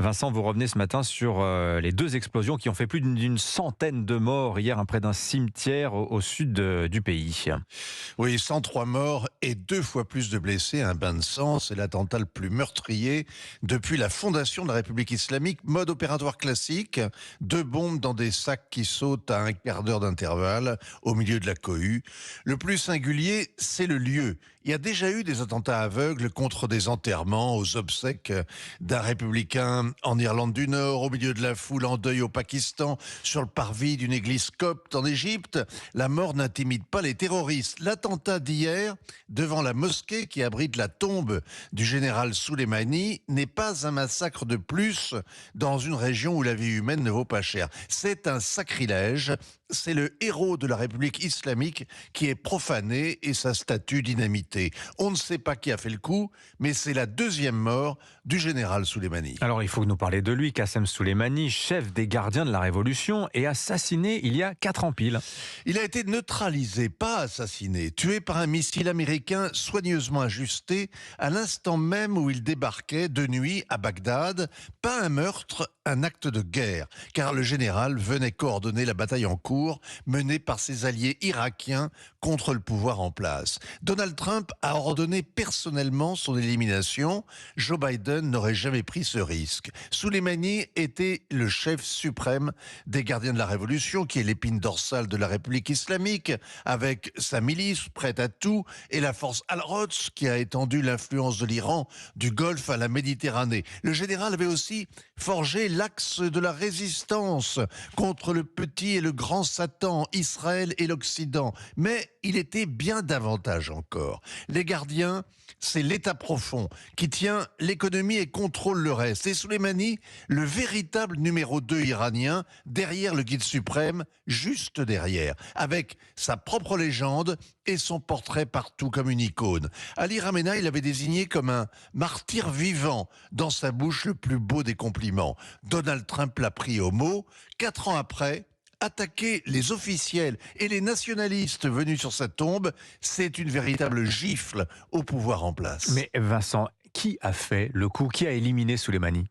Vincent, vous revenez ce matin sur les deux explosions qui ont fait plus d'une centaine de morts hier près d'un cimetière au sud du pays. Oui, 103 morts et 2 fois plus de blessés, un bain de sang. C'est l'attentat le plus meurtrier depuis la fondation de la République islamique. Mode opératoire classique, 2 bombes dans des sacs qui sautent à un quart d'heure d'intervalle au milieu de la cohue. Le plus singulier, c'est le lieu. Il y a déjà eu des attentats aveugles contre des enterrements aux obsèques d'un républicain en Irlande du Nord, au milieu de la foule en deuil au Pakistan, sur le parvis d'une église copte en Égypte. La mort n'intimide pas les terroristes. L'attentat d'hier, devant la mosquée qui abrite la tombe du général Soleimani, n'est pas un massacre de plus dans une région où la vie humaine ne vaut pas cher. C'est un sacrilège. C'est le héros de la République islamique qui est profané et sa statue dynamitée. On ne sait pas qui a fait le coup, mais c'est la 2e mort du général Soleimani. Alors il faut nous parler de lui, Qassem Soleimani, chef des gardiens de la Révolution et assassiné il y a 4 ans pile. Il a été neutralisé, pas assassiné, tué par un missile américain soigneusement ajusté à l'instant même où il débarquait de nuit à Bagdad. Pas un meurtre, un acte de guerre, car le général venait coordonner la bataille en cours menée par ses alliés irakiens contre le pouvoir en place. Donald Trump a ordonné personnellement son élimination. Joe Biden n'aurait jamais pris ce risque. Soleimani était le chef suprême des gardiens de la Révolution, qui est l'épine dorsale de la République islamique, avec sa milice prête à tout et la force Al-Quds qui a étendu l'influence de l'Iran du Golfe à la Méditerranée. Le général avait aussi forgé l'axe de la résistance contre le petit et le grand Satan, Israël et l'Occident. Mais il était bien davantage encore. Les gardiens, c'est l'État profond qui tient l'économie et contrôle le reste. Et Soleimani, le véritable numéro 2 iranien, derrière le guide suprême, juste derrière, avec sa propre légende et son portrait partout comme une icône. Ali Khamenei l'avait désigné comme un martyr vivant, dans sa bouche le plus beau des compliments. Donald Trump l'a pris au mot. 4 ans après, attaquer les officiels et les nationalistes venus sur sa tombe, c'est une véritable gifle au pouvoir en place. Mais Vincent, qui a fait le coup? Qui a éliminé Soleimani?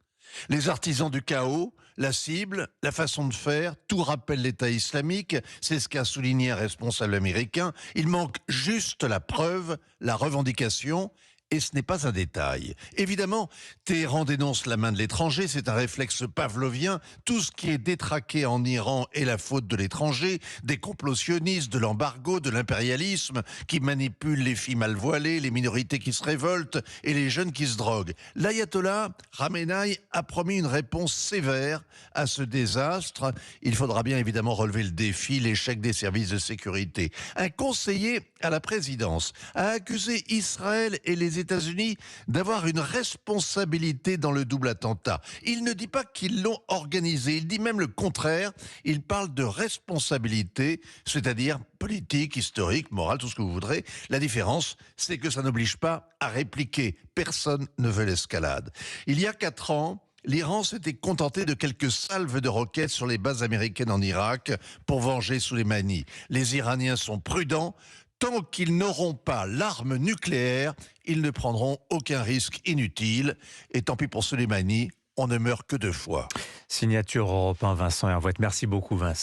Les artisans du chaos, la cible, la façon de faire, tout rappelle l'État islamique, c'est ce qu'a souligné un responsable américain. Il manque juste la preuve, la revendication. Et ce n'est pas un détail. Évidemment, Téhéran dénonce la main de l'étranger, c'est un réflexe pavlovien. Tout ce qui est détraqué en Iran est la faute de l'étranger, des complots sionistes, de l'embargo, de l'impérialisme, qui manipulent les filles mal voilées, les minorités qui se révoltent et les jeunes qui se droguent. L'ayatollah Khamenei a promis une réponse sévère à ce désastre. Il faudra bien évidemment relever le défi, l'échec des services de sécurité. Un conseiller à la présidence a accusé Israël et les États-Unis d'avoir une responsabilité dans le double attentat. Il ne dit pas qu'ils l'ont organisé, il dit même le contraire. Il parle de responsabilité, c'est-à-dire politique, historique, morale, tout ce que vous voudrez. La différence, c'est que ça n'oblige pas à répliquer. Personne ne veut l'escalade. Il y a 4 ans, l'Iran s'était contenté de quelques salves de roquettes sur les bases américaines en Irak pour venger Soleimani. Les Iraniens sont prudents. Tant qu'ils n'auront pas l'arme nucléaire, ils ne prendront aucun risque inutile. Et tant pis pour Soleimani, on ne meurt que 2 fois. Signature Europe 1, Vincent Hervouette. Merci beaucoup Vincent.